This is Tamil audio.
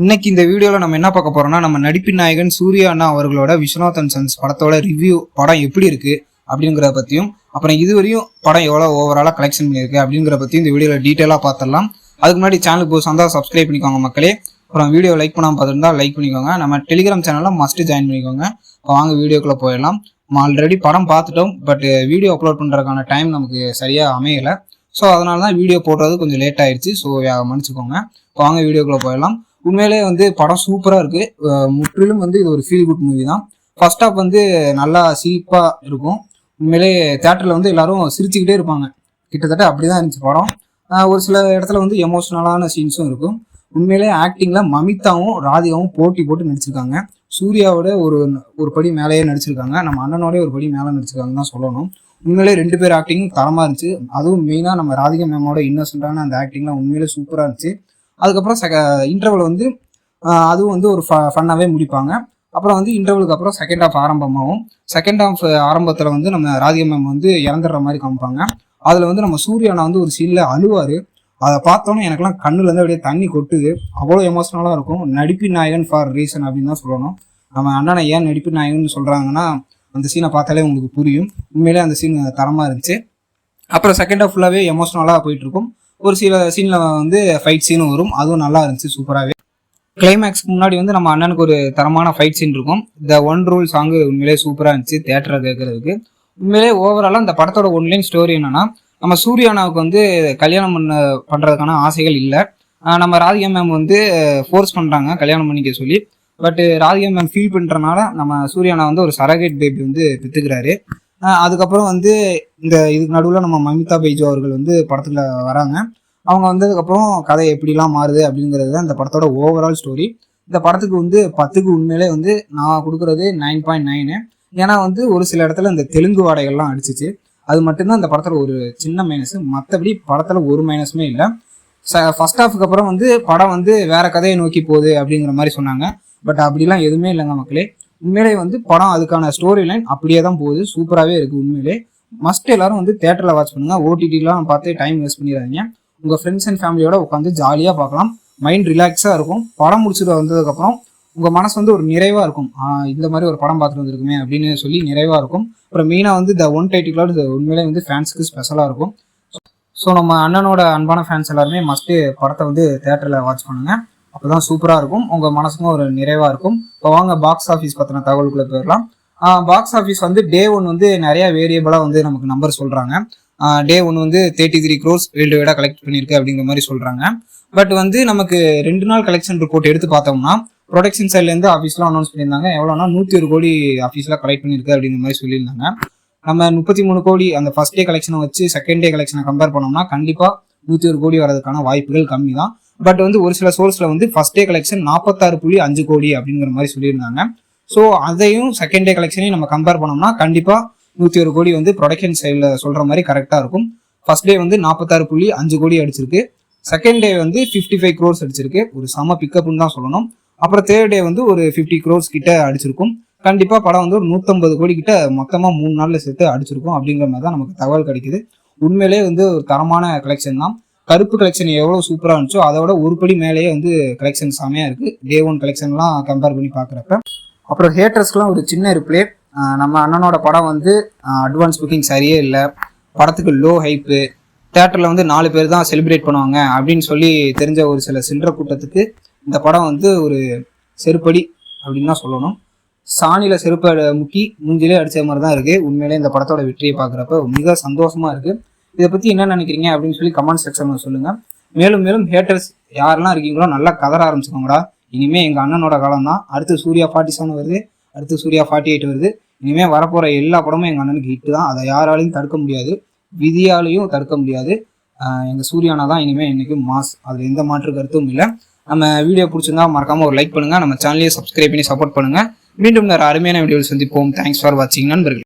இன்னைக்கு இந்த வீடியோவில் நம்ம என்ன பார்க்க போறோம்னா, நம்ம நடிப்பின் நாயகன் சூர்யா அண்ணா அவர்களோட விஸ்வநாத் அண்ட் சன்ஸ் படத்தோட ரிவ்யூ, படம் எப்படி இருக்கு அப்படிங்கிறத பற்றியும், அப்புறம் இதுவரையும் படம் எவ்வளோ ஓவராலாக கலெக்ஷன் பண்ணியிருக்கு அப்படிங்கிற பற்றியும் இந்த வீடியோவில் டீட்டெயிலாக பார்த்துடலாம். அதுக்கு முன்னாடி சேனலுக்கு புதுசாக இருந்தால் சப்ஸ்கிரைப் பண்ணிக்கோங்க மக்களே. அப்புறம் வீடியோ லைக் பண்ணாமல் பார்த்துருந்தா லைக் பண்ணிக்கோங்க. நம்ம டெலிகிராம் சேனலில் மஸ்ட் ஜாயின் பண்ணிக்கோங்க. இப்போ வாங்க வீடியோக்குள்ளே போயிடலாம். நம்ம ஆல்ரெடி படம் பார்த்துட்டோம், பட் வீடியோ அப்லோட் பண்ணுறதுக்கான டைம் நமக்கு சரியாக அமையலை. ஸோ அதனால தான் வீடியோ போடுறது கொஞ்சம் லேட் ஆயிடுச்சு. ஸோ மன்னிச்சுக்கோங்க. இப்போ வாங்க வீடியோக்குள்ளே போயிடலாம். உண்மையிலே படம் சூப்பராக இருக்குது. முற்றிலும் இது ஒரு ஃபீல் குட் மூவி தான். ஃபர்ஸ்ட் ஹாஃப் நல்லா சிரிப்பாக இருக்கும். உண்மையிலே தேட்டரில் எல்லாரும் சிரிச்சுக்கிட்டே இருப்பாங்க. கிட்டத்தட்ட அப்படி தான் இருந்துச்சு படம். ஒரு சில இடத்துல எமோஷ்னலான சீன்ஸும் இருக்கும். உண்மையிலே ஆக்டிங்கில் மமிதாவும் ராதிகாவும் போட்டி போட்டு நடிச்சிருக்காங்க. சூர்யாவோட ஒரு படி மேலேயே நடிச்சிருக்காங்க. நம்ம அண்ணனோட ஒரு படி மேலே நடிச்சிருக்காங்கன்னு தான் சொல்லணும். உண்மையிலே 2 பேர் ஆக்டிங்கும் தரமாக இருந்துச்சு. அதுவும் மெயினாக நம்ம ராதிகா மேமோட இன்னசென்ட்டான அந்த ஆக்டிங்லாம் உண்மையிலே சூப்பராக இருந்துச்சு. அதுக்கப்புறம் இன்டர்வல் அதுவும் ஒரு ஃபன்னாகவே முடிப்பாங்க. அப்புறம் இன்டர்வலுக்கு அப்புறம் செகண்ட் ஹாஃப் ஆரம்பமாகும். செகண்ட் ஹாஃப் ஆரம்பத்தில் நம்ம ராதிகா மேம் இறந்துடுற மாதிரி காமிப்பாங்க. அதில் நம்ம சூர்யானா ஒரு சீனில் அழுவார். அதை பார்த்தோன்னே எனக்குலாம் கண்ணுலேருந்து அப்படியே தண்ணி கொட்டுது. அவ்வளோ எமோஷனலாக இருக்கும். நடிப்பின் நாயகன் ஃபார் ரீசன் அப்படின்னு தான் சொல்லணும். நம்ம அண்ணனை ஏன் நடிப்பின் நாயகன் சொல்கிறாங்கன்னா, அந்த சீனை பார்த்தாலே உங்களுக்கு புரியும். உண்மையிலே அந்த சீன் தரமாக இருந்துச்சு. அப்புறம் செகண்ட் ஹாஃப் ஃபுல்லாகவே எமோஷனலாக போயிட்டுருக்கும். ஒரு சில சீனில் ஃபைட் சீனும் வரும். அதுவும் நல்லா இருந்துச்சு சூப்பராகவே. கிளைமேக்ஸ்க்கு முன்னாடி நம்ம அண்ணனுக்கு ஒரு தரமான ஃபைட் சீன் இருக்கும். த ஒன் ரூல் சாங்கு உண்மையிலே சூப்பராக இருந்துச்சு தேட்டரில் கேட்கறதுக்கு. உண்மையிலே ஓவராலாக அந்த படத்தோட ஒன்லைன் ஸ்டோரி என்னன்னா, நம்ம சூர்யானாவுக்கு கல்யாணம் பண்ணுறதுக்கான ஆசைகள் இல்லை. நம்ம ராதிகா மேம் ஃபோர்ஸ் பண்ணுறாங்க கல்யாணம் பண்ணிக்க சொல்லி. பட் ராதிகா மேம் ஃபீல் பண்ணுறனால நம்ம சூர்யானா ஒரு சரகேட் பேபி பெற்றுக்கிறாரு. அதுக்கப்புறம் இதுக்கு நடுவில் நம்ம மமிதா பைஜோ அவர்கள் படத்தில் வராங்க. அவங்க வந்ததுக்கப்புறம் கதை எப்படிலாம் மாறுது அப்படிங்கிறது தான் இந்த படத்தோட ஓவரால் ஸ்டோரி. இந்த படத்துக்கு 10க்கு உண்மையிலே நான் கொடுக்குறது 9.9. ஏன்னா ஒரு சில இடத்துல இந்த தெலுங்கு வாடைகள்லாம் அடிச்சிச்சு. அது மட்டும்தான் இந்த படத்தில் ஒரு சின்ன மைனஸ். மற்றபடி படத்தில் ஒரு மைனஸுமே இல்லை. ஃபர்ஸ்ட் ஹாஃபுக்கு அப்புறம் படம் வேற கதையை நோக்கி போகுது அப்படிங்கிற மாதிரி சொன்னாங்க. பட் அப்படிலாம் எதுவுமே இல்லைங்க மக்களே. உண்மையிலே படம் அதுக்கான ஸ்டோரி லைன் அப்படியே தான் போகுது. சூப்பராகவே இருக்குது. உண்மையிலே மஸ்ட் எல்லாரும் தேட்டரில் வாட்ச் பண்ணுங்க. ஓடிடிலாம் பார்த்து டைம் வேஸ்ட் பண்ணிடாதீங்க. உங்கள் ஃப்ரெண்ட்ஸ் அண்ட் ஃபேமிலியோட உட்காந்து ஜாலியாக பார்க்கலாம். மைண்ட் ரிலாக்ஸாக இருக்கும். படம் முடிச்சுட்டு வந்ததுக்கப்புறம் உங்கள் மனசு ஒரு நிறைவாக இருக்கும். இந்த மாதிரி ஒரு படம் பார்த்துட்டு வந்துருக்குமே அப்படின்னு சொல்லி நிறைவாக இருக்கும். அப்புறம் மெயினாக த ஒன் டைட்டிலோட உண்மையிலே ஃபேன்ஸுக்கு ஸ்பெஷலாக இருக்கும். ஸோ நம்ம அண்ணனோட அன்பான ஃபேன்ஸ் எல்லாருமே மஸ்ட்டு படத்தை தேட்டரில் வாட்ச் பண்ணுங்கள். அப்போ தான் சூப்பராக இருக்கும். உங்கள் மனசுக்கும் ஒரு நிறைவாக இருக்கும். இப்போ வாங்க பாக்ஸ் ஆஃபீஸ் பற்றின தகவலுக்குள்ளே போயிடலாம். பாக்ஸ் ஆஃபீஸ் டே 1 நிறையா வேரியபிளாக நமக்கு நம்பர் சொல்கிறாங்க. டே 1 33 crores வேர்ல்டு வைடாக கலெக்ட் பண்ணியிருக்கு அப்படிங்கிற மாதிரி சொல்கிறாங்க. பட் நமக்கு 2 நாள் கலெக்ஷன் ரிப்போர்ட் எடுத்து பார்த்தோம்னா, ப்ரொடக்ஷன் சைட்லேருந்து ஆஃபீஸ்லாம் அனௌன்ஸ் பண்ணியிருந்தாங்க. எவ்வளோனா 101 கோடி ஆஃபீஸில் கலெக்ட் பண்ணியிருக்கு அப்படிங்கிற மாதிரி சொல்லியிருந்தாங்க. நம்ம 33 கோடி அந்த ஃபர்ஸ்ட் டே கலெக்ஷனை வச்சு செகண்ட் டே கலெக்ஷனை கம்பேர் பண்ணோம்னா கண்டிப்பாக 101 கோடி வரதுக்கான வாய்ப்புகள் கம்மி தான். பட் ஒரு சில சோர்ஸில் ஃபர்ஸ்ட் டே கலெக்ஷன் 46.5 கோடி அப்படிங்கிற மாதிரி சொல்லியிருந்தாங்க. ஸோ அதையும் செகண்ட் டே கலெக்ஷனையும் நம்ம கம்பேர் பண்ணோம்னா கண்டிப்பாக 101 கோடி ப்ரொடக்ஷன் சைடில் சொல்கிற மாதிரி கரெக்டாக இருக்கும். ஃபர்ஸ்ட் டே 46.5 கோடி அடிச்சிருக்கு. செகண்ட் டே 55 crores அடிச்சிருக்கு. ஒரு செம பிக்கப்னு தான் சொல்லணும். அப்புறம் தேர்ட் டே ஒரு 50 crores கிட்ட அடிச்சிருக்கும். கண்டிப்பாக படம் ஒரு 150 கோடி கிட்ட மொத்தமாக 3 நாளில் சேர்த்து அடிச்சிருக்கும் அப்படிங்கிற மாதிரி தான் நமக்கு தகவல் கிடைக்குது. உண்மையிலே ஒரு தரமான கலெக்ஷன் தான். கருப்பு கலெக்ஷன் எவ்வளோ சூப்பராக இருந்துச்சோ அதோட ஒரு படி மேலேயே கலெக்ஷன் செமையாக இருக்குது. டே 1 கலெக்ஷன்லாம் கம்பேர் பண்ணி பார்க்குறப்ப. அப்புறம் ஹேட்டர்ஸ்க்குலாம் ஒரு சின்ன ரிப்ளே. நம்ம அண்ணனோட படம் அட்வான்ஸ் புக்கிங் சரியே இல்லை. படத்துக்கு லோ ஹைப்பு. தேட்டரில் 4 பேர் தான் செலிப்ரேட் பண்ணுவாங்க அப்படின்னு சொல்லி தெரிஞ்ச ஒரு சில சில்லற கூட்டத்துக்கு இந்த படம் ஒரு செருப்படி அப்படின்னு தான் சொல்லணும். சாணியில் செருப்பை முக்கி மூஞ்சிலே அடித்த மாதிரி தான் இருக்குது. உண்மையிலே இந்த படத்தோட வெற்றியை பார்க்குறப்ப மிக சந்தோஷமாக இருக்குது. இதை பற்றி என்ன நினைக்கிறீங்க அப்படின்னு சொல்லி கமெண்ட் செக்ஷனில் சொல்லுங்கள். மேலும் ஹேட்டர்ஸ் யாரெல்லாம் இருக்கீங்களோ நல்லா கதற ஆரம்பிச்சுக்கோங்கடா. இனிமேல் எங்கள் அண்ணனோட காலம் தான். அடுத்து சூர்யா 47 வருது. அடுத்து சூர்யா 48 வருது. இனிமேல் வரப்போகிற எல்லா படமும் எங்கள் அண்ணனுக்கு ஹிட்டு தான். அதை யாராலையும் தடுக்க முடியாது. விதியாலையும் தடுக்க முடியாது. எங்கள் சூர்யானா தான் இனிமேல் என்றைக்கும் மாஸ். அதில் எந்த மாற்று கருத்தும் இல்லை. நம்ம வீடியோ பிடிச்சிருந்தா மறக்காமல் ஒரு லைக் பண்ணுங்கள். நம்ம சேனலையே சப்ஸ்கிரைப் பண்ணி சப்போர்ட் பண்ணுங்கள். மீண்டும் வேறு அருமையான வீடியோவில் சந்திப்போம். தேங்க்ஸ் ஃபார் வாட்சிங் நண்பர்கள்.